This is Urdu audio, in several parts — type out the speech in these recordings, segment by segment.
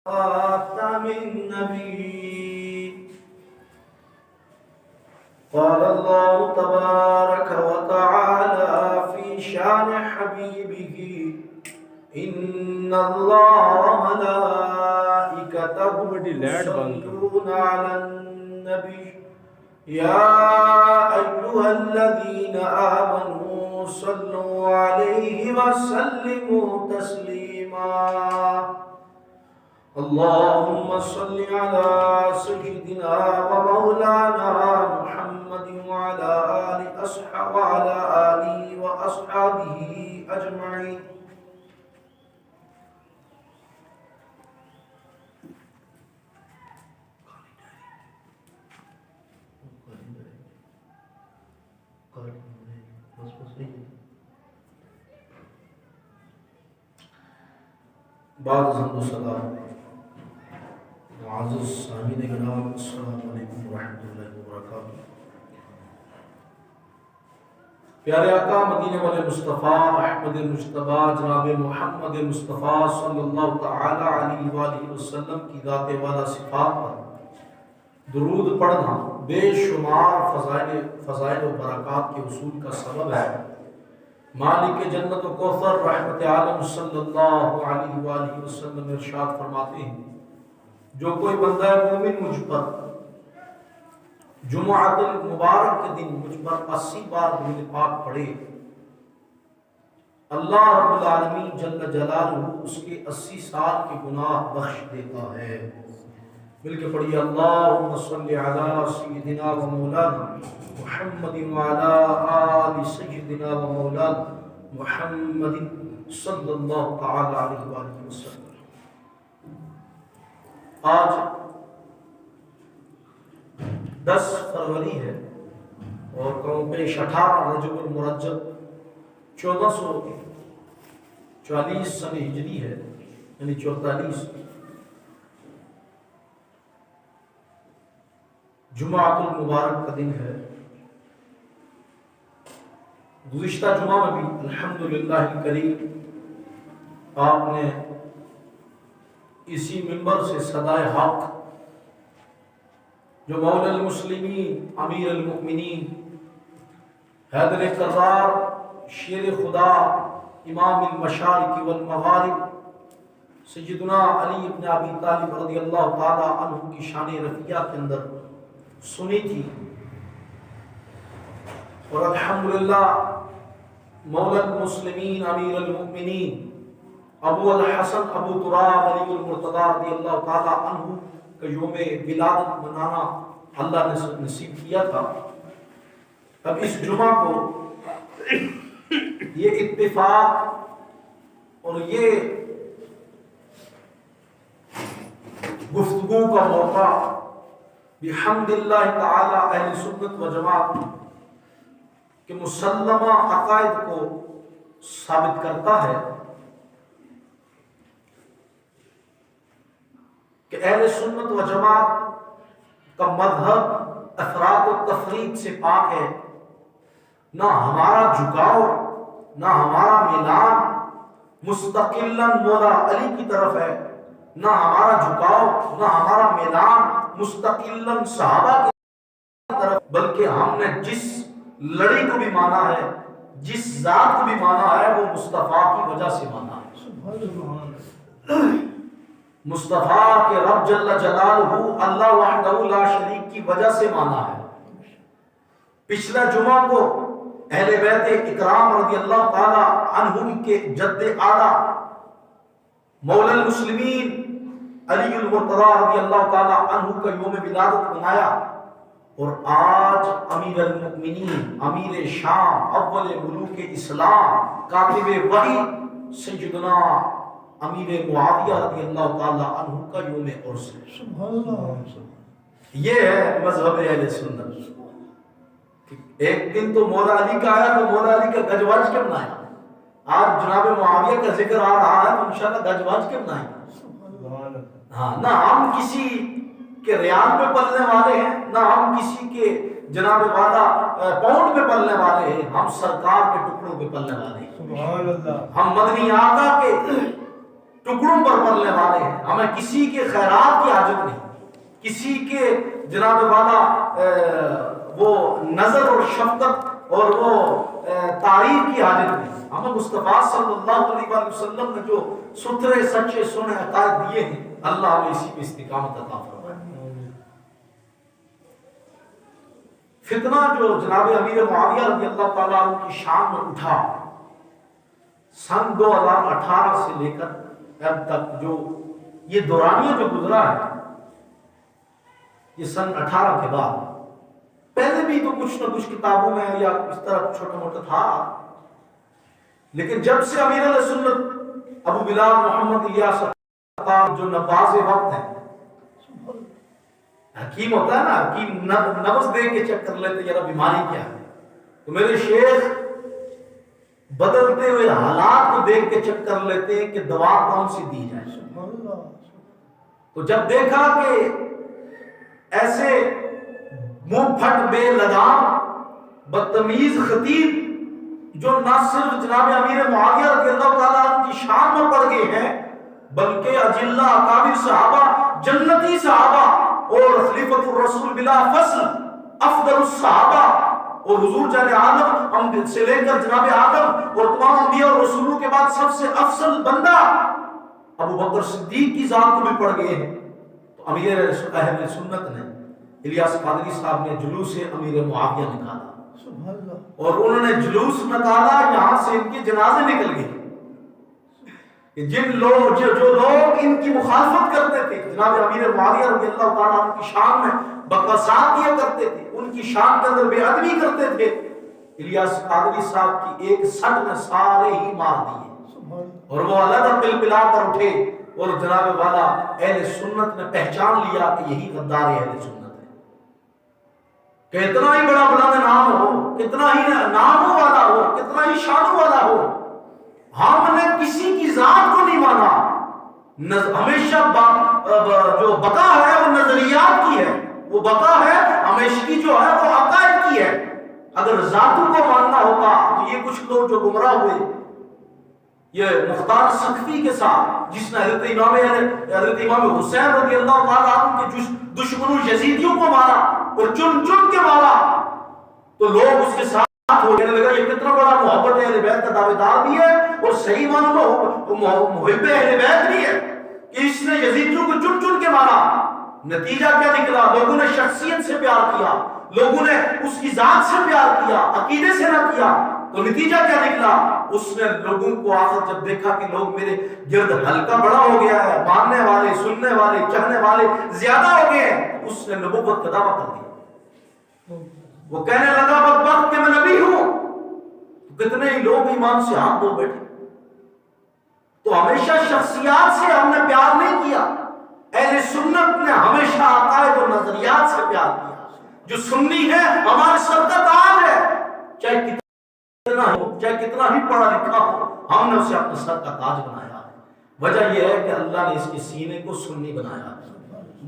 خاتم النبي. قال الله تبارك وتعالى في شان حبيبه إن الله وملائكته يصلون على النبي يا أيها الذين آمنوا صلوا عليه وسلموا تسليما. اللهم صل على سيدنا ومولانا محمد وعلى آله وأصحابه أجمعين. بعد حمد و سلام معزز سامعین کرام، السلام علیکم ورحمۃ اللہ وبرکاتہ. پیارے آقا مدینے والے مصطفیٰ احمد مجتبیٰ جناب محمد مصطفیٰ صلی اللہ تعالی علیہ وآلہ وسلم کی ذات والا صفات پر درود پڑھنا بے شمار فضائل و برکات کے حصول کا سبب ہے. مالک جنت و کوثر رحمت عالم صلی اللہ علیہ وآلہ وسلم ارشاد فرماتے ہیں، جو کوئی بندہ مومن مجھ پر جمعۃ المبارک کے دن مجھ پر 80 بار درود پاک پڑھے، اللہ رب العالمین جل جلالہ اس کے 80 سال کے گناہ بخش دیتا ہے. مل کے پڑھیے اللہم صلی علی سیدنا و مولانا محمد وعلی آل سیدنا و مولانا محمد صلی اللہ تعالی علیہ وآلہ وسلم. آج 10 فروری ہے اور کم پیش 18 رجب المرجب 1440 سن ہجری ہے، یعنی 44. جمعۃ المبارک کا دن ہے. گزشتہ جمعہ میں بھی الحمدللہ الکریم آپ نے اسی منبر سے صدائے حق جو مولا المسلمین امیر المؤمنین حیدر کرار شیر خدا امام المشارق والمغارب سیدنا علی ابن ابی طالب رضی اللہ تعالی عنہ کی شان رفیعہ کے اندر سنی تھی، اور الحمدللہ مولا المسلمین امیر المؤمنین ابو الحسن ابو تراب علی المرتضی رضی اللہ تعالی عنہ کا یوم ولادت منانا اللہ نے نصیب کیا تھا. اب اس جمعہ کو یہ اتفاق اور یہ گفتگو کا موقع بحمد اللہ تعالی اہل سنت و جماعت کے مسلمہ عقائد کو ثابت کرتا ہے کہ اہل سنت و جماعت کا مذہب افراط و تفریط سے پاک ہے. نہ ہمارا جھکاؤ نہ ہمارا میلان مستقلاً مولا علی کی طرف ہے، نہ ہمارا جھکاؤ نہ ہمارا میلان مستقلاً صحابہ کی طرف، بلکہ ہم نے جس لڑی کو بھی مانا ہے، جس ذات کو بھی مانا ہے، وہ مصطفیٰ کی وجہ سے مانا ہے. مصطفیٰ کے رب جل جلالہ اللہ وحدہ لا شریک کی وجہ سے مانا ہے. پچھلا جمعہ کو اہل بیت اکرام رضی اللہ تعالی عنہم کے جد اعلیٰ مولا المسلمین علی المرتضی رضی اللہ تعالی عنہ کا یوم ولادت منایا، اور آج امیر المؤمنین امیر شام اول ملوک اسلام کاتب وحی سیدنا امیر معاویہ رضی اللہ تعالی عنہ کا یوم عرس ہے. سبحان اللہ. یہ ہے مذہب اہل سنت. ایک دن تو مولا علی کا آیا تو مولا علی کا گجواج کیوں نہ آیا؟ آج جناب معاویہ کا ذکر آ رہا ہے تو انشاءاللہ گجواج کیوں نہ آئے؟ ہاں، نہ ہم کسی کے ریال پہ پلنے والے ہیں، نہ ہم کسی کے جناب والا پاؤنڈ پہ پلنے والے ہیں، ہم سرکار کے ٹکڑوں پہ پلنے والے ہیں. ہم مدنی آقا کے ٹکڑوں پر پلنے والے ہیں. ہمیں کسی کے خیرات کی حاجت نہیں, کسی کے جناب والا وہ نظر اور شفقت اور وہ تعریف کی حاجت نہیں. ہمیں مصطفیٰ صلی اللہ علیہ وآلہ وسلم نے جو ستھرے سچے سنے عقائد دیے ہیں, اللہ ہمیں اسی پہ استقامت عطا فرمائے. فتنہ جو جناب امیر معاویہ رضی اللہ تعالیٰ عنہ کی شان میں اٹھا سن 2018 سے لے کر اب تک, جو یہ دورانیہ جو گزرا ہے یہ سن 18 کے بعد, پہلے بھی تو کچھ نہ کچھ کتابوں میں یا اس طرح چھوٹا موٹا تھا, لیکن جب سے امیر علیہ سنت ابو بلال محمد الیاس جو نباز وقت ہیں, حکیم ہوتا ہے نا, حکیم نبض دے کے چیک کر لیتے ذرا بیماری کیا ہے, تو میرے شیخ بدلتے ہوئے حالات کو دیکھ کے چیک کر لیتے ہیں کہ دوا کون سی دی جائے. تو جب دیکھا کہ ایسے منہ پھٹ بے لگام بدتمیز خطیب جو نہ صرف جناب امیر معاویہ رضی اللہ تعالیٰ عنہ کی شان میں پڑ گئے ہیں, بلکہ اجلہ اکابر صحابہ, جنتی صحابہ اور خلیفۃ الرسول بلا فصل افضل الصحابہ اور حضور جان آدم ہم سے لے کر جناب آدم اور تمام انبیاء اور رسولوں کے بعد سب سے افضل بندہ ابو بکر صدیق کی ذات کو بھی پڑ گئے ہیں. تو امیر اہل سنت نے الیاس قادری صاحب نے جلوس امیر معاویہ نکالا, اور انہوں نے جلوس نکالا, یہاں سے ان کے جنازے نکل گئے. جن لوگ جو لوگ ان کی مخالفت کرتے تھے, جناب امیر معاویہ رضی اللہ تعالیٰ عنہ کی شان میں بکواسات کیا کرتے تھے, ان کی شان کے اندر بے ادبی کرتے تھے, الیاس قادری صاحب کی ایک سٹ میں سارے ہی مار دیے, اور وہ علیحدہ پل پلا کر اٹھے, اور جناب والا اہل سنت نے پہچان لیا کہ یہی غدار اہل سنت ہے. کہ اتنا ہی بڑا بلند نام ہو, کتنا ہی ناموں والا ہو, کتنا ہی شانوں والا ہو, ہم نے کسی کی ذات کو نہیں مانا. ہمیشہ جو بقا ہے وہ نظریات کی ہے, وہ بقا ہے ہمیشگی جو ہے وہ عقائد کی ہے. اگر ذاتوں کو ماننا ہوتا تو یہ کچھ لوگ جو گمراہ ہوئے, یہ مختار سقفی کے ساتھ جس نے حضرت امام حسین رضی اللہ تعالیٰ عنہ کے دشمنوں یزیدیوں کو مارا اور چن چن کے مارا, تو لوگ اس کے ساتھ ہو کہنے لگا یہ کتنا بڑا محبت اہل بیت کا دعوے دار بھی ہے اور صحیح معنوں میں محب اہل بیت بھی ہے کہ اس نے یزیدیوں کو چن چن کے مارا. نتیجہ کیا نکلا؟ لوگوں نے شخصیت سے پیار کیا, لوگوں نے اس کی ذات سے پیار کیا, عقیدے سے نہ کیا. تو نتیجہ کیا نکلا؟ اس نے لوگوں کو آخر جب دیکھا کہ لوگ میرے گرد حلقہ بڑا ہو گیا ہے, ماننے والے, سننے والے, چاہنے والے زیادہ ہو گئے ہیں, اس نے نبوت کا دعویٰ کر دیا. وہ کہنے لگا بدبخت کہ میں نبی ہوں. کتنے ہی لوگ ایمان سے ہاتھ دھو بیٹھے. تو ہمیشہ شخصیات سے ہم نے پیار نہیں کیا, اہل سنت نے ہمیشہ عقائد اور نظریات سے پیار کیا. جو سنی ہے ہمارے سر کا تاج ہے, چاہے کتنا ہو, چاہے کتنا ہی پڑھا لکھا ہو, ہم نے اسے اپنے سر کا تاج بنایا ہے. وجہ یہ ہے کہ اللہ نے اس کے سینے کو سنی بنایا.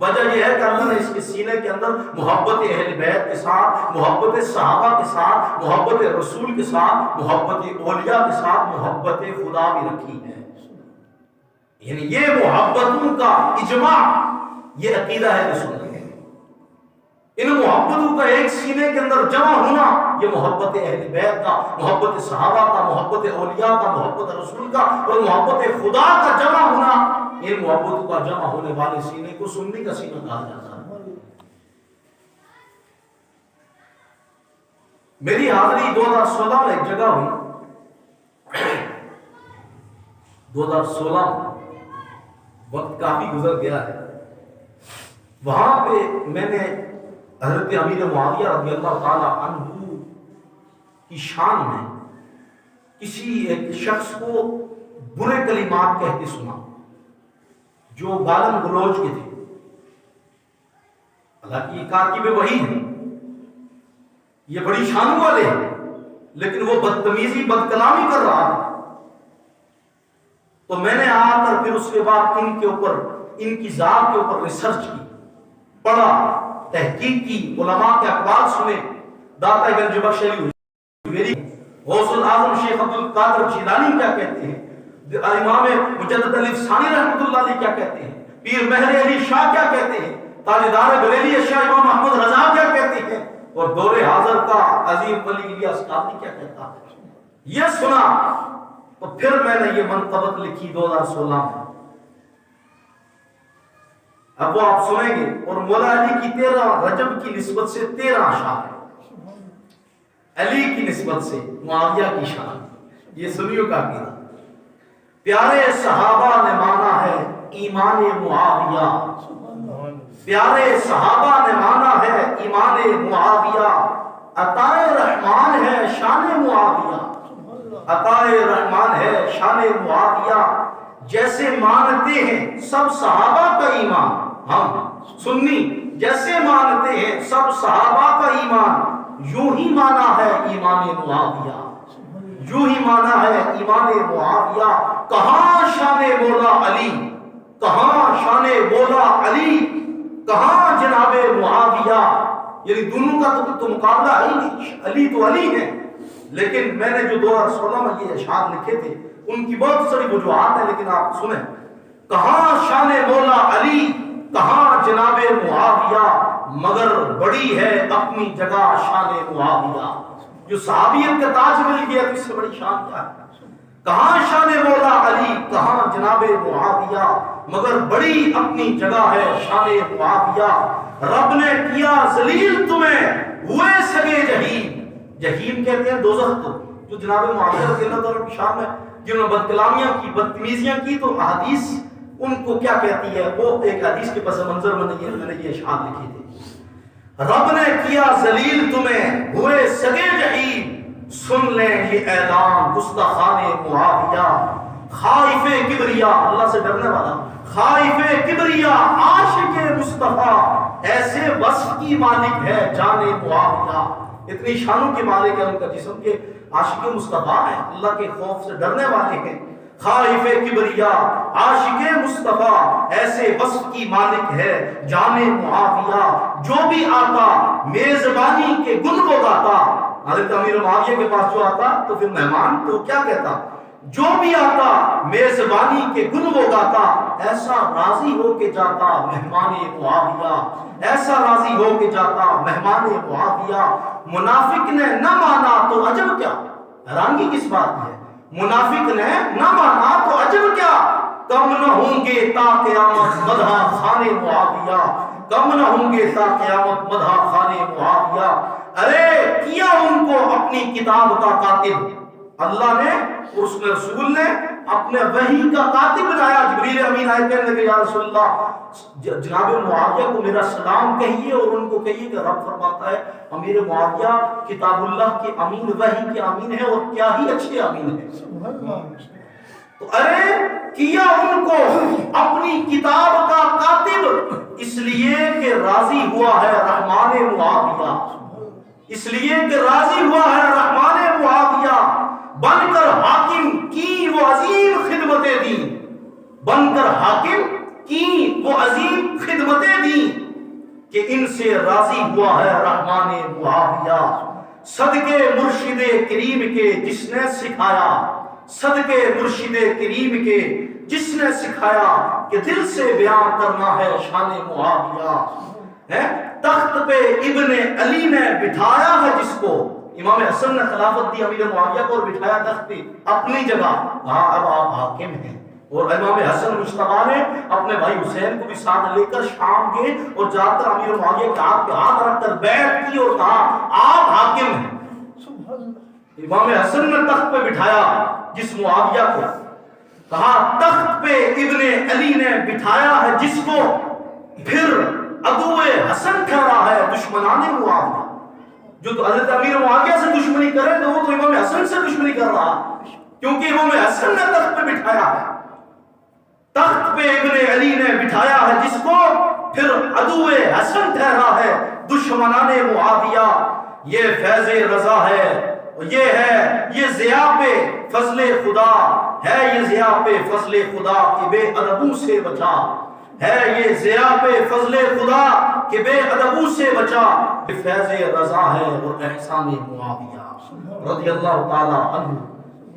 وجہ یہ ہے کہ اللہ نے اس کے سینے کے اندر محبت اہل بیت کے ساتھ, محبت صحابہ کے ساتھ, محبت رسول کے ساتھ, محبت اولیاء کے ساتھ محبت خدا بھی رکھی ہے. یعنی یہ محبتوں کا اجماع, یہ عقیدہ ہے رسول ہے. ان محبتوں کا ایک سینے کے اندر جمع ہونا, یہ محبت اہل بیت کا, محبت صحابہ کا, محبت اولیاء کا, محبت رسول کا اور محبت خدا کا جمع ہونا, ان محبتوں کا جمع ہونے والے سینے کو سنی کا سینہ کہا جاتا ہے. میری حاضری 2016 میں ایک جگہ ہوئی, 2016 وقت کافی گزر گیا ہے. وہاں پہ میں نے حضرت امیر معاویہ رضی اللہ تعالی عنہ کی شان میں کسی ایک شخص کو برے کلمات کہتے سنا جو گالن گلوچ کے تھے. حالانکہ یہ کاتب وحی ہے, یہ بڑی شان والے ہیں, لیکن وہ بدتمیزی بد کلامی کر رہا تھا. تو میں نے آ کر پھر اس کے بعد ان کے اوپر, ان کی ذات کے اوپر ریسرچ کی, پڑھا, تحقیق کی, علماء کے اقوال سنے. داتا گنج بخش علی غوث الاعظم شیخ عبد القادر جیلانی کیا کہتے ہیں, امام مجدد علی ثانی رحمۃ اللہ علیہ کیا کہتے ہیں، پیر مہر علی شاہ کیا کہتے ہیں، تاجدار بریلی شاہ امام محمد رضا کیا کہتے ہیں، اور دور حاضر کا عظیم ولی الیاس قادری کیا کہتا ہے۔ یہ سنا تو پھر میں نے یہ منقبت لکھی 2016 میں۔ اب وہ آپ سنیں گے، اور مولا علی کی 13 رجب کی نسبت سے 13 اشعار ہے، علی کی نسبت سے معاویہ کی شان، یہ سنیوں کا عقیدہ۔ پیارے صحابہ نے مانا ہے ایمان معاویہ، پیارے صحابہ نے مانا ہے ایمان معاویہ، عطائے رحمان ہے شان معاویہ، عطائے رحمان ہے شان معاویہ، جیسے مانتے ہیں سب صحابہ کا ایمان، ہم سنی جیسے مانتے ہیں سب صحابہ کا ایمان، یوں ہی مانا ہے ایمان معاویہ، یوں ہی مانا ہے ایمان معاویہ۔ کہاں شان مولا علی، کہاں شان مولا علی، کہاں جناب معاویہ، یعنی دونوں کا تو مقابلہ ہے ہی نہیں، علی تو علی ہے۔ لیکن میں نے جو 2016 میں یہ اشعار لکھے تھے ان کی بہت ساری وجوہات ہیں، لیکن آپ سنیں، کہاں شان مولا علی، کہاں جناب معاویہ، مگر بڑی ہے اپنی جگہ شان معاویہ۔ جو صحابیت کا تاج مل گیا تو اس سے بڑی شان کیا ہے؟ کہاں شان مولا علی، کہاں جناب معاویہ، مگر بڑی اپنی جگہ ہے شان معاویہ۔ رب نے کیا ذلیل تمہیں ہوئے سگے جہیم، جہیم کہتے ہیں دوزخ کو، جو جناب معاویہ رضی اللہ تعالیٰ کی شان ہے، جنہوں نے بدکلامیاں کی، بدتمیزیاں کی، تو احادیث ان کو کیا کہتی ہے، وہ ایک حدیث کے پس منظر میں نے یہ اشعار لکھی تھی۔ رب نے کیا ذلیل تمہیں ہوئے سگے جہیم، سن لیں یہ اعلان گستاخان معاویہ، خائف کبریا، اللہ سے ڈرنے والا، خائف کبریا عاشق مصطفیٰ، ایسے وصف کی مالک ہے جان معاویہ۔ اتنی شانوں کے مالک ہے ان کا جسم کے عاشق مصطفیٰ ہے، اللہ کے خوف سے ڈرنے والے ہیں۔ خائف کبریا عاشق مصطفیٰ، ایسے وصف کی مالک ہے جان معاویہ۔ جو بھی آتا میزبانی کے گن وہ گاتا، حضرت امیر معاویہ کے پاس جو آتا تو پھر مہمان تو کیا کہتا، جو بھی آتا میزبانی کے گن وہ گاتا، ایسا راضی ہو کے جاتا مہمان معاویہ، ایسا راضی ہو کے جاتا مہمان معاویہ۔ منافق نے نہ مانا تو عجب کیا، حیرانگی کس بات کی ہے، منافق نے نہ مانا تو عجب کیا، کم نہ ہوں گے تا قیامت مدح خان معاویہ، کم نہ ہوں گے تا قیامت مدح خان معاویہ۔ ارے کیا ان کو اپنی کتاب کا کاتب، اللہ نے اس نے رسول نے اپنے وحی کا کاتب بنایا۔ جبریل امین آئے کہنے لگے یا رسول اللہ جناب معاویہ کو میرا سلام کہیے اور ان کو کہیے کہ رب فرماتا ہے امیر معاویہ کتاب اللہ کے امین، وحی کے امین ہے، اور کیا ہی اچھے امین ہے۔ تو ارے کیا ان کو اپنی کتاب کا کاتب، اس لیے کہ راضی ہوا ہے رحمان معاویہ، اس لیے کہ راضی ہوا ہے رحمان معاویہ، بن کر حاکم کی وہ عظیم خدمتیں دیں، بن کر حاکم کی وہ عظیم خدمتیں دیں کہ ان سے راضی ہوا ہے رحمان معاویہ۔ صدقے مرشد کریم کے جس نے سکھایا، صدقے مرشد کریم کے جس نے سکھایا کہ دل سے بیان کرنا ہے شان معاویہ۔ تخت پہ ابن علی نے بٹھایا ہے جس کو، امام حسن نے خلافت دی امیر معاویہ کو اور بٹھایا تخت پہ اپنی جگہ، کہا اب آپ حاکم ہیں۔ اور امام حسن مجتبیٰ نے اپنے بھائی حسین کو بھی ساتھ لے کر شام گئے اور جا کر امیر معاویہ کے ہاتھ پہ ہاتھ رکھ کر بیعت کی اور کہا آپ حاکم ہیں۔ امام حسن نے تخت پہ بٹھایا جس معاویہ کو، کہا تخت پہ ابن علی نے بٹھایا ہے جس کو، پھر عدو حسن ٹھہرا ہے دشمنان معاویہ۔ جو تو حضرت امیر معاویہ سے دشمنی کرے تو وہ تو امام حسن سے دشمنی کر رہا، کیونکہ امام حسن نے تخت پہ بٹھایا ہے، تخت پہ ابن علی نے بٹھایا ہے جس کو، پھر عدو حسن ٹھہرا ہے دشمنان معاویہ۔ یہ فیض رضا ہے، یہ ضیاء پہ فضل خدا ہے، یہ ضیاء پہ فضل خدا کہ بے ادبوں سے بچا ہے، یہ ضیاء پہ فضل خدا کہ بے ادبوں سے بچا، فیض رضا ہے اور احسان معاویہ رضی اللہ تعالی عنہ۔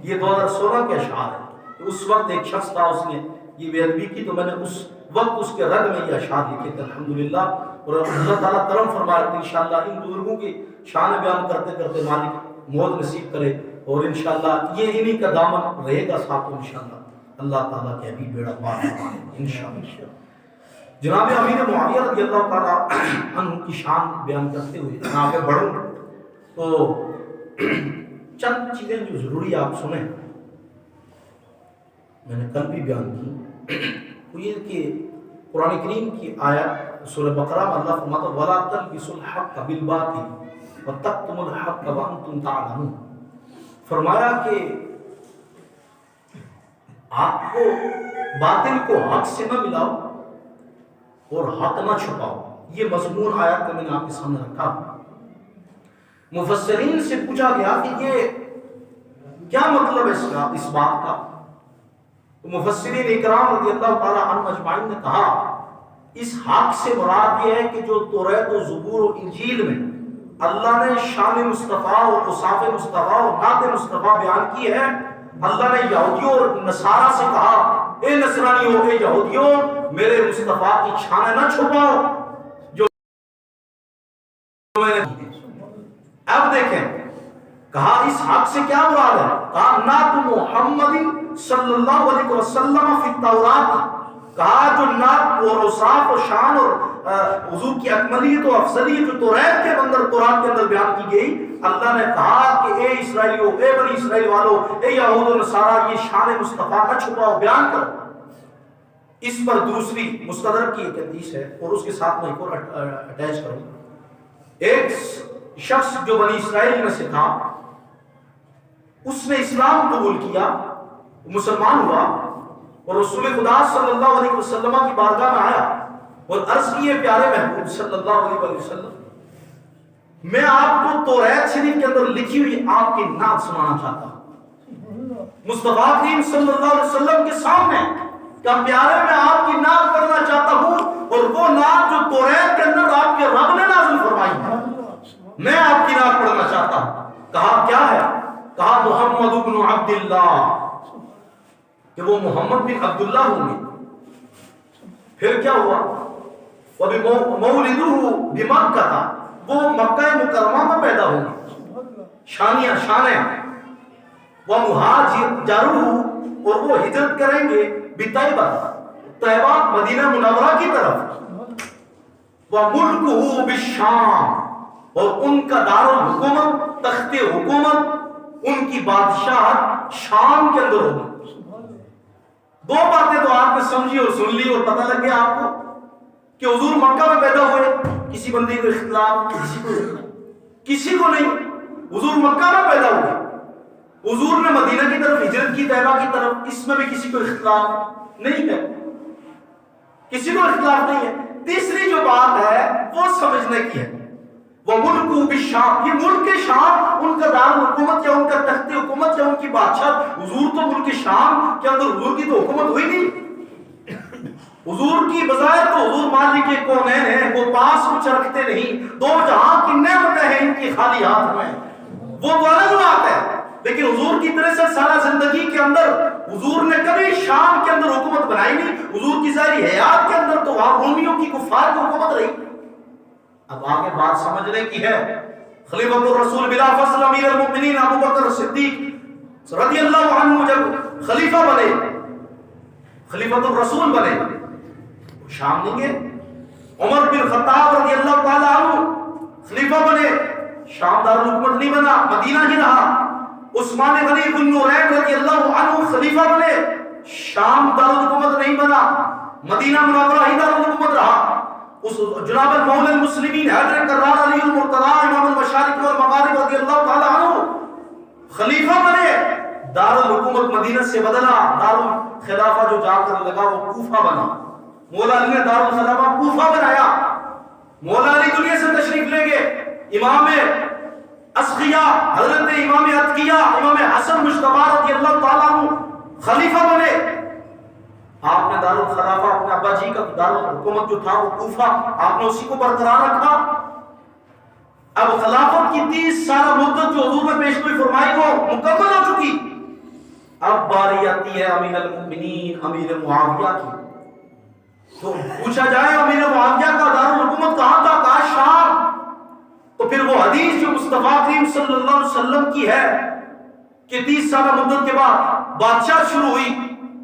یہ 2016 کے اشعار ہے۔ کہ اس وقت ایک شخص تھا، اس نے یہ بے ادبی کی، تو میں نے اس وقت اس کے رد میں یہ اشعار لکھے تھے الحمدللہ، اور اللہ تعالیٰ کرم فرمائے کہ انشاءاللہ ان بزرگوں کی شان بیان کرتے کرتے مالک موت نصیب کرے، اور انشاءاللہ یہ انہی کا دامن رہے گا ساتھ، انشاءاللہ اللہ تعالیٰ کے ابھی بیڑا پار فرمائے انشاءاللہ۔ جناب امیر معاویہ رضی اللہ تعالیٰ عنہ کی شان بیان کرتے ہوئے میں آگے بڑھوں تو چند چیزیں جو ضروری آپ سنیں، میں نے کل بھی بیان کی، وہ یہ کہ قرآن کریم کی آیت سورہ بقرہ میں اللہ فرماتا ہے وَلَا تَلْبِسُوا الْحَقَّ بِالْبَاطِلِ وَتَكْتُمُوا الْحَقَّ وَأَنْتُمْ تَعْلَمُونَ۔ فرمایا کہ آپ کو باطل کو حق سے نہ ملاؤ اور حق نہ چھپاؤ، یہ مضمون آیت کا میں نے آپ کے سامنے رکھا۔ مفسرین سے پوچھا گیا کہ یہ کیا مطلب ہے اس بات کا؟ مفسرین اکرام رضی اللہ تعالی عنہ اجمعین نے کہا اس حق سے مراد یہ ہے کہ جو توریت و زبور و انجیل میں اللہ نے شان مصطفیٰ اور اوصاف مصطفیٰ اور نعت مصطفیٰ بیان کی ہے، اللہ نے یہودیوں اور نصارہ سے کہا اے نصرانیوں، اے یہودیوں، میرے مصطفیٰ کی شان نہ چھپاؤ جو میں نے۔ اب دیکھیں کہا اس حق سے کیا مراد ہے؟ کہا نعت محمد صلی اللہ علیہ وسلم فی التورات، کہا جو نعت اور اوصاف و شان اور حضور کی اکملیت و افضلیت جو توریت کے اندر، تورات کے اندر بیان کی گئی، اللہ نے کہا کہ اے اسرائیلیوں، اے بنی اسرائیل والو، اے یہود و نصارہ، یہ شان مصطفیٰ نہ چھپاؤ، بیان کرو۔ اس پر دوسری مستدرک کی ایک حدیث ہے اور اس کے ساتھ میں ایک اور اٹیچ کروں۔ ایک شخص جو بنی اسرائیل میں سے تھا، اس نے اسلام قبول کیا، مسلمان ہوا اور رسول خدا صلی اللہ علیہ وسلم کی بارگاہ میں آیا اور عرض کیے پیارے محبوب صلی اللہ علیہ وسلم، میں آپ کو توریت شریف کے اندر لکھی ہوئی آپ کی نعت سنانا چاہتا ہوں مصطفیٰ کریم صلی اللہ علیہ وسلم کے سامنے، کہ پیارے میں آپ کی نعت پڑھنا چاہتا ہوں، اور وہ نعت جو توریت کے اندر آپ کے رب نے نازل فرمائی ہے، میں آپ کی نعت پڑھنا چاہتا ہوں۔ کہا کیا ہے؟ کہا محمد بن عبداللہ، کہ وہ محمد بن عبداللہ ہوں گے۔ پھر کیا ہوا؟ وَبِمَوْلِدُهُ بِمَكَّةَ، وہ مکہ مکرمہ میں پیدا ہوں گے، شانیہ شانیں۔ وَمُهَاجِرُهُ، اور وہ ہجرت کریں گے بِطَيْبَةَ، طیبہ مدینہ منورہ کی طرف۔ وَمُلْكُهُ بِالشَّامِ، اور ان کا دارالحکومت، تخت حکومت، ان کی بادشاہت شام کے اندر ہوگی۔ دو باتیں تو آپ نے سمجھی اور سن لی اور پتہ لگ گیا آپ کو کہ حضور مکہ میں پیدا ہوئے، کسی بندے کو اختلاف کسی کو نہیں، حضور مکہ میں پیدا ہوئے، حضور نے مدینہ کی طرف ہجرت کی، طیبہ کی طرف، اس میں بھی کسی کو اختلاف نہیں ہے، کسی کو اختلاف نہیں ہے۔ تیسری جو بات ہے وہ سمجھنے کی ہے، وہ ملک بالشام، یہ ملک شام ان کا دارالحکومت یا ان کا تخت حکومت یا ان کی بادشاہت، حضور تو ملک شام کے اندر حضور کی تو حکومت ہوئی نہیں، حضور کی بظاہر تو حضور مالک کونین ہیں، وہ پاس کچھ رکھتے نہیں، دو جہاں کی نعمتیں ہیں ان کی خالی ہاتھ میں، وہ تو الگ بات ہے، لیکن حضور کی 63 سالہ زندگی کے اندر حضور نے کبھی شام کے اندر حکومت بنائی نہیں، حضور کی ظاہری حیات کے اندر تو وہاں رومیوں کی کفار کی حکومت رہی۔ اب آگے بات سمجھنے کی ہے، خلیفۃ الرسول بلا فصل امیر المؤمنین ابو بکر صدیق رضی اللہ عنہ جب خلیفہ بنے، خلیفۃ الرسول بنے، شام نہیں گئے۔ عمر بن خطاب رضی اللہ تعالی عنہ خلیفہ بنے، شام دارالحکومت نہیں بنا، مدینہ ہی رہا۔ عثمان غنی بن نورین رضی اللہ عنہ خلیفہ بنے، شام دارالحکومت نہیں بنا، مدینہ منورہ ہی دارالحکومت رہا۔ اس جناب المولا المسلمین حیدر کرار علی المرتضی امام المشارق والمغارب رضی اللہ تعالی عنہ خلیفہ بنے، دارالحکومت مدینہ سے بدلا، دارالخلافہ جو جا کر لگا وہ کوفہ بنا، مولا علی نے دارالخلافہ کوفہ بنایا۔ مولا علی دنیا سے تشریف لے گئے، امام اسقیاء حضرت امام اتقیاء امام حسن مجتبی رضی اللہ تعالیٰ عنہ خلیفہ بنے، آپ نے دارالخلافہ اپنے ابا جی کا دارالحکومت جو تھا وہ کوفہ، آپ نے اسی کو برقرار رکھا۔ اب خلافت کی 30 سالہ مدت جو حضور نے پیش گوئی فرمائی وہ مکمل ہو چکی، اب باری آتی ہے امیر المؤمنین امیر معاویہ کی، تو پوچھا جائے امیر معاویہ کا دارالحکومت کہاں تھا؟ کہا شام۔ تو پھر وہ حدیث جو مصطفیٰ کریم صلی اللہ علیہ وسلم کی ہے کہ 30 سالہ مدت کے بعد بادشاہ شروع ہوئی،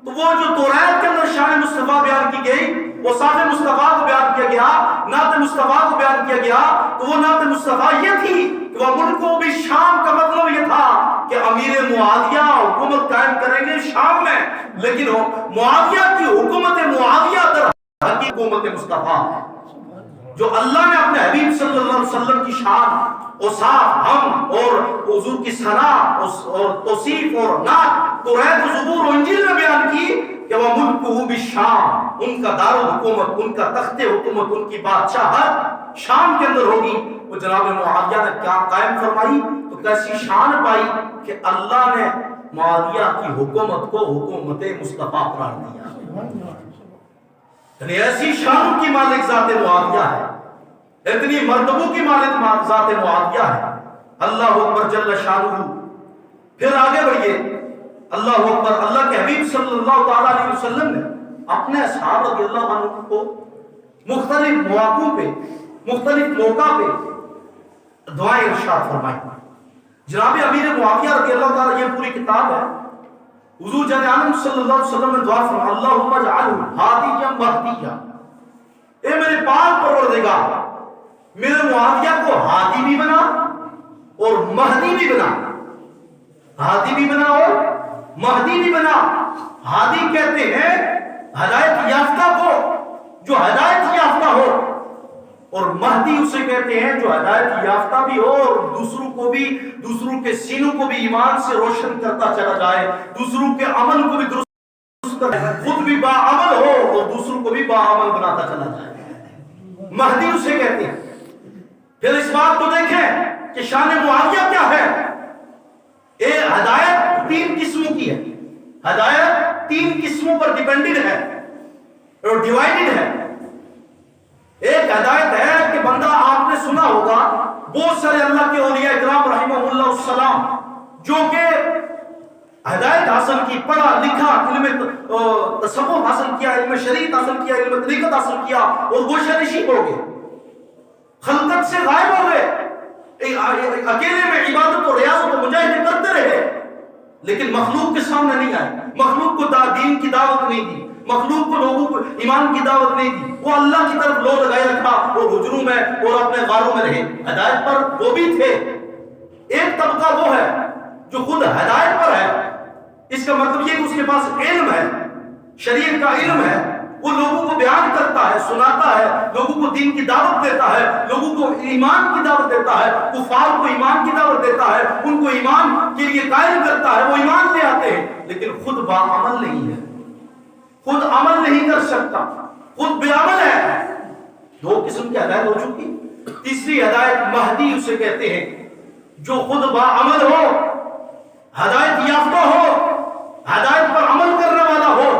تو وہ جو توریت کے اندر شان مصطفیٰ بیان کی گئی، وہ صاف مصطفیٰ کو بیان کیا گیا، نعت مصطفیٰ کو بیان کیا گیا، تو وہ نعت مصطفیٰ یہ تھی کہ وہ ملک کو بھی شام کا مطلب یہ تھا کہ امیر معاویہ حکومت قائم کریں گے شام میں، لیکن معاویہ کی حکومت معاویہ در حقیقت حکومت مصطفیٰ ہے، جو اللہ نے اپنے حبیب صلی اللہ علیہ وسلم کی شان اوصاف ہم اور حضور کی ثنا اور توصیف اور نعت توریت و زبور و انجیل میں بیان کی کہ وہ ملکہ بالشام، ان کا دارالحکومت، ان کا تخت حکومت، ان کی بادشاہت شام کے اندر ہوگی۔ وہ جناب معاویہ نے کیا قائم فرمائی، تو کیسی شان پائی کہ اللہ نے معاویہ کی حکومت کو حکومت مصطفیٰ قرار دیا، یعنی ایسی شان کی مالک ذات معاویہ ہے، اتنی مرتبوں کی مالک ذات معاویہ ہے۔ اللہ اکبر جل شانہ۔ پھر آگے بڑھیے، اللہ اکبر، اللہ کے حبیب صلی اللہ تعالیٰ علیہ وسلم نے اپنے اصحاب رضی اللہ عنہ کو مختلف مواقعوں پہ، مختلف موقع پہ دعائیں ارشاد فرمائی۔ جناب امیر معاویہ رضی اللہ تعالیٰ، یہ پوری کتاب ہے، حضور جان عالم صلی اللہ علیہ وسلم نے دعا فرمائی، اللہم اجعلہ ہادیا مہدیا، اے میرے پاک پروردگار میرے معاویہ کو ہادی بھی بنا اور مہدی بھی بنا، ہادی بھی بنا اور مہدی بھی بنا۔ ہادی کہتے ہیں ہدایت یافتہ کو، جو ہدایت یافتہ ہو، اور مہدی اسے کہتے ہیں جو ہدایت یافتہ بھی ہو اور دوسروں کو بھی، دوسروں کے سینوں کو بھی ایمان سے روشن کرتا چلا جائے، دوسروں کے عمل کو بھی درست کرے، خود بھی باعمل ہو اور دوسروں کو بھی باعمل بناتا چلا جائے، مہدی اسے کہتے ہیں۔ پھر اس بات کو دیکھیں کہ شان معاویہ کیا ہے۔ ہدایت 3 قسموں کی ہے، ہدایت 3 قسموں پر ڈیپینڈنٹ ہے اور ڈیوائیڈڈ ہے۔ ایک ہدایت ہے کہ بندہ، آپ نے سنا ہوگا بہت سارے اللہ کے اولیاء اکرام رحمہ اللہ السلام جو کہ ہدایت حاصل کی، پڑھا لکھا، علم تصوف حاصل کیا، علم شریعت حاصل کیا، علم طریقت حاصل کیا، اور وہ شریشی ہو گئے، خلقت سے غائب ہو گئے، اکیلے میں عبادت و ریاضت و مجاہدے کرتے رہے، لیکن مخلوق کے سامنے نہیں آئے، مخلوق کو دین کی دعوت نہیں دی، مخلوق کو لوگوں کو ایمان کی دعوت نہیں دی، وہ اللہ کی طرف لو لگائے رکھا اور حجروں میں اور اپنے غاروں میں رہے۔ ہدایت پر وہ بھی تھے۔ ایک طبقہ وہ ہے جو خود ہدایت پر ہے، اس کا مطلب یہ کہ اس کے پاس علم ہے، شریعت کا علم ہے، وہ لوگوں کو بیان کرتا ہے، سناتا ہے، لوگوں کو دین کی دعوت دیتا ہے، لوگوں کو ایمان کی دعوت دیتا ہے، کفار کو ایمان کی دعوت دیتا ہے، ان کو ایمان کے لیے قائل کرتا ہے، وہ ایمان لے آتے ہیں، لیکن خود باعمل نہیں ہے، خود عمل نہیں کر سکتا، خود بے عمل ہے۔ 2 قسم کی ہدایت ہو چکی۔ تیسری ہدایت مہدی اسے کہتے ہیں، جو خود باعمل ہو، ہدایت یافتہ ہو، ہدایت پر عمل کرنے والا ہو،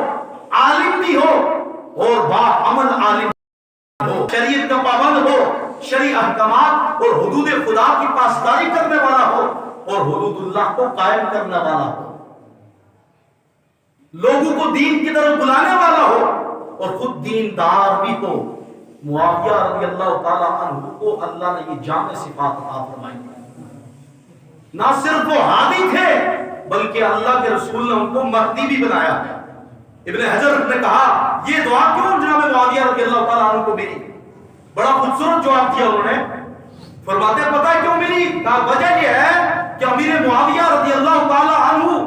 عالم بھی ہو اور باعمل عالم ہو، شریعت کا پابند ہو، شرعی احکامات اور حدود خدا کی پاسداری کرنے والا ہو اور حدود اللہ کو قائم کرنے والا ہو، لوگوں کو دین کی طرف بلانے والا ہو اور خود دیندار بھی ہو۔ معاویہ رضی اللہ تعالیٰ عنہ کو اللہ نے یہ جامع صفات عطا فرمائی۔ نہ صرف وہ ہادی تھے بلکہ اللہ کے رسول نے ان کو مہدی بھی بنایا ہے۔ ابن حجر نے کہا یہ دعا کیوں جناب معاویہ رضی اللہ تعالیٰ عنہ کو ملی؟ بڑا خوبصورت جواب دیا انہوں نے، فرماتے ہیں پتہ ہے کیوں ملی؟ کہا وجہ یہ ہے کہ امیر معاویہ رضی اللہ تعالیٰ عنہ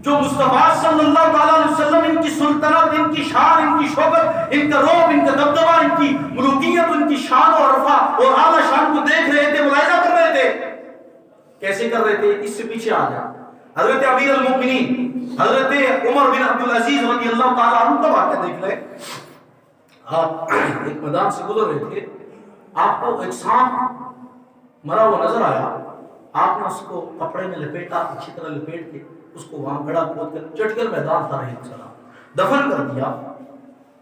جو مصطفیٰ صلی اللہ تعالیٰ علیہ وسلم، ان کی سلطنت، ان کی شان، ان کی شوکت، ان کا روب، ان کا دبدبہ، ان کی ملوکیت، ان کی شان و عرفہ اور اعلیٰ شان کو دیکھ رہے تھے، ملاحظہ کر رہے تھے۔ کیسے کر رہے تھے؟ اس سے پیچھے آ جائے حضرت امیر المؤمنین حضرت عمر بن عبد العزیز رضی اللہ تعالیٰ عنہ کا واقعہ دیکھ لیں۔ آپ ایک میدان سے گزر رہے تھے، آپ کو ایک سانپ مرا ہوا نظر آیا، آپ نے اس کو کپڑے میں لپیٹا، اچھی طرح لپیٹ کے اس کو وہاں گڑا کھود کر چٹ کر میدان تھا رہے چلا دفن کر دیا۔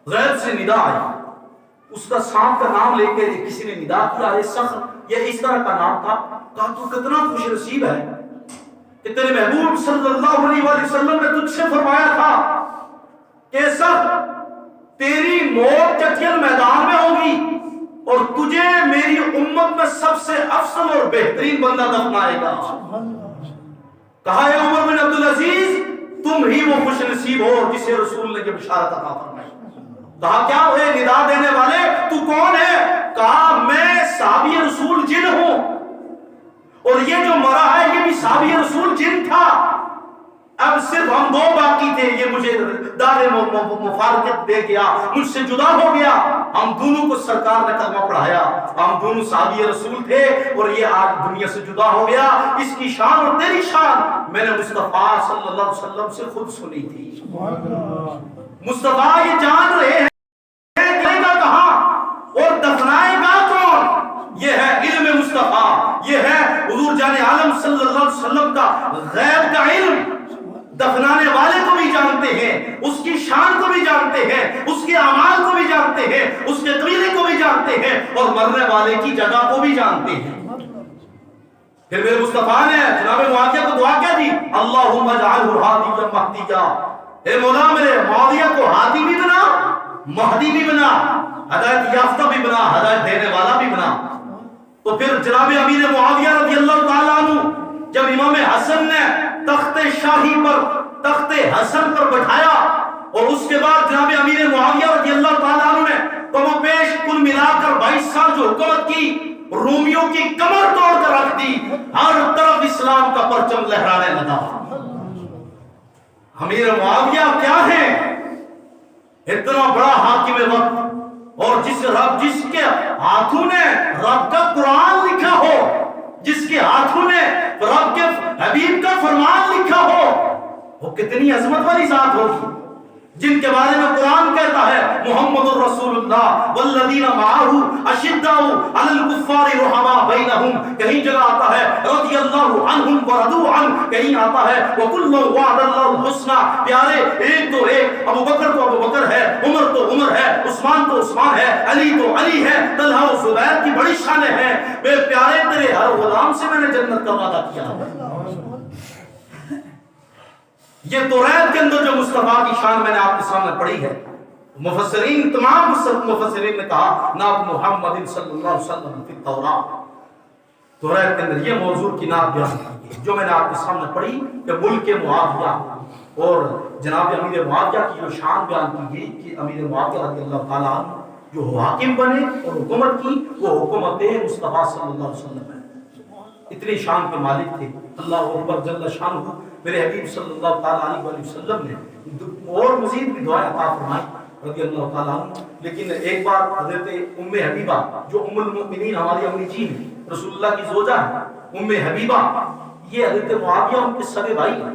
غیب سے ندا آئی، اس کا سانپ کا نام لے کے کسی نے ندا کیا، یہ سخت، یہ اس طرح کا نام تھا۔ کہا تو کتنا خوش نصیب ہے کہ تیرے محبوب صلی اللہ علیہ وآلہ وسلم نے تجھ سے فرمایا تھا کہ سب تیری موت جنگل میدان میں ہوگی اور تجھے میری امت میں سب سے افضل اور بہترین بندہ دفنائے گا. کہا ہے عمر بن عبدالعزیز تم ہی وہ خوش نصیب ہو جسے رسول نے یہ بشارت عطا فرمائی. کہا کیا ہوئے ندا دینے والے تو کون ہے؟ کہا میں صحابی رسول جن ہوں اور یہ جو مرا ہے یہ بھی صحابی رسول جن تھا. اب صرف ہم دو باقی تھے. یہ مجھے دار مفارقت دے گیا, مجھ سے جدا ہو گیا. ہم دونوں کو سرکار نے کلمہ پڑھایا, ہم دونوں صحابی رسول تھے اور یہ آج دنیا سے جدا ہو گیا. اس کی شان اور تیری شان میں نے مصطفیٰ صلی اللہ علیہ وسلم سے خود سنی تھی. مصطفیٰ یہ جان رہے ہیں جائے گا کہاں اور دفنائے گا کون. یہ ہے علم مصطفیٰ, یہ ہے حضور جان عالم صلی اللہ علیہ وسلم کا غیب کا علم. دفنانے والے کو بھی جانتے ہیں, اس کی شان کو بھی جانتے ہیں, اس کے اعمال کو بھی جانتے ہیں, اس کے قبیلے کو بھی جانتے ہیں اور مرنے والے کی جگہ کو بھی جانتے ہیں. پھر میرے مصطفیٰ نے جناب معاویہ کو دعا کیا دی, اللہم اجعلہ ہادیا مہدیا, اے مولا میرے معاویہ کو ہادی بھی بنا, مہدی بھی بنا, ہدایت یافتہ بھی بنا, ہدایت دینے والا بھی بنا. تو پھر جناب امیر معاویہ رضی اللہ تعالیٰ عنہ جب امام حسن نے تخت شاہی پر, تخت حسن پر بٹھایا اور اس کے بعد جناب امیر معاویہ رضی اللہ تعالیٰ عنہ نے کم و بیش کل ملا کر 22 سال جو حکومت کی, رومیوں کی کمر توڑ کر رکھ دی. ہر طرف اسلام کا پرچم لہرانے لگا. امیر معاویہ کیا ہے؟ اتنا بڑا حاکم وقت اور جس کے ہاتھوں نے رب کا قرآن لکھا ہو, جس کے ہاتھوں نے رب کے حبیب کا فرمان لکھا ہو, وہ کتنی عظمت والی ذات ہوگی. جن کے بارے میں قرآن کہتا ہے محمد الرسول اللہ والذین معہ اشداء علی الکفار رحماء بینہم, کہیں جگہ آتا ہے رضی اللہ عنہم ورضوا عنہ, کہیں آتا ہے وکلا وعد اللہ الحسنى. پیارے ایک تو ایک, ابو بکر تو ابو بکر ہے, عمر تو عمر ہے, عثمان تو عثمان ہے, علی تو علی ہے, طلحہ و زبیر کی بڑی شانیں ہیں. بے پیارے تیرے ہر غلام سے میں نے جنت کا وعدہ کیا. یہ توریت کے اندر جو مصطفیٰ کی شان میں نے آپ کے سامنے پڑھی ہے, مفسرین تمام مفسرین نے کہا نعت محمد صلی اللہ علیہ وسلم فی التوراۃ, توریت کے اندر یہ موضوع کی نعت بیان کی گئی جو میں نے آپ کے سامنے پڑھی کہ ملک معاویہ اور جناب امیر معاویہ کی جو شان بیان کی گئی کہ امیر معاویہ رضی اللہ تعالیٰ عنہ جو حاکم بنے اور حکومت کی وہ حکومت مصطفیٰ صلی اللہ علیہ وسلم ہے. اتنی شان کے مالک تھے. اللہ اکبر جل شانہ. میرے حبیب صلی اللہ تعالیٰ علیہ وسلم نے اور مزید بھی دعائیں عطا فرمائی رضی اللہ تعالیٰ عنہ. لیکن ایک بار حضرت ام حبیبہ جو ام المؤمنین ہماری امی جی ہیں, رسول اللہ کی زوجہ ہے, ام حبیبہ, یہ حضرت معاویہ ان کے سگے بھائی ہیں,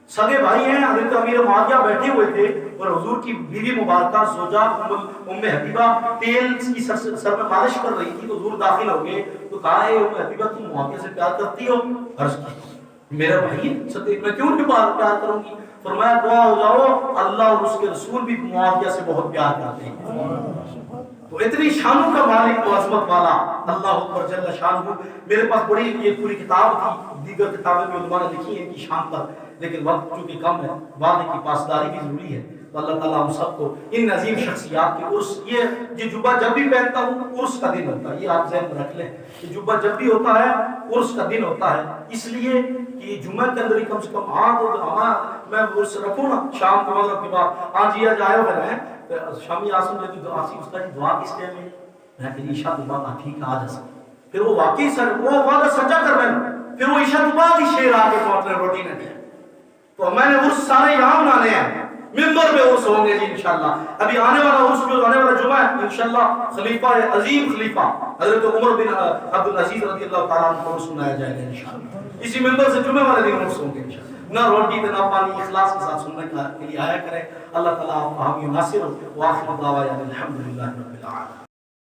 سگے بھائی ہیں. حضرت امیر معاویہ بیٹھے ہوئے تھے اور حضور کی بیوی مبارکہ زوجہ ام حبیبہ تیل کی سر میں مالش کر رہی تھی. تو حضور داخل ہو گئے تو کہا ہے ام حبیبہ تم معاویہ سے پیار کرتی ہو؟ عرض کی میرا بھائی صدیق, میں کیوں نہیں پیار کروں گی. فرمایا دعا ہو جاؤ اللہ اور اس کے رسول بھی معاویہ سے بہت پیار کرتے ہیں. تو اتنی شانوں کا مالک و عظمت والا اللہ اکبر جل شانہ. میرے پاس بڑی یہ پوری کتاب تھی, دیگر کتابیں بھی علماء نے لکھی ہیں ان کی شان پر, لیکن وقت چونکہ کم ہے, وعدے کی پاسداری بھی ضروری ہے. تو اللہ تعالیٰ ہم سب کو ان عظیم شخصیات کے عرس, یہ جبہ جب بھی پہنتا ہوں عرس کا دن ہوتا ہے, یہ آپ ذہن میں رکھ لیں کہ جبہ جب بھی ہوتا ہے عرس کا دن ہوتا ہے. اس لیے کہ جمعہ کے اندر ہی کم سے کم میں عرس رکھوں نا شام کو مغرب کے بعد. ہاں جی آج آئے ہو ہیں شامی آسم نے تو آسی اس کا دعا کس ٹائم میں میں کہ عشاء کے بعد ٹھیک آ جا سکتا. پھر وہ واقعی سر وہ وعدہ سچا کر میں, پھر وہ عشاء کے بعد ہی شیر آ کے پہنچنے روٹی نے دیا. تو میں نے عرس سارے یہاں منانے ہیں, ممبر پہ عرس ہوں گے جی انشاءاللہ. ابھی آنے والا عرس جو آنے والا جمعہ ہے انشاءاللہ خلیفہ عظیم خلیفہ حضرت عمر بن عبدالعزیز رضی اللہ تعالیٰ عنہ کو عرس منایا جائے گا انشاءاللہ. اسی ممبر سے جمعہ والے دن عرس ہوں گے انشاءاللہ. نہ روٹی نہ پانی, اخلاص کے ساتھ سننے کے لیے آیا کرے. اللہ تعالیٰ آپ کو حامی و ناصر ہو. وآخر دعوانا الحمدللہ رب العالمین.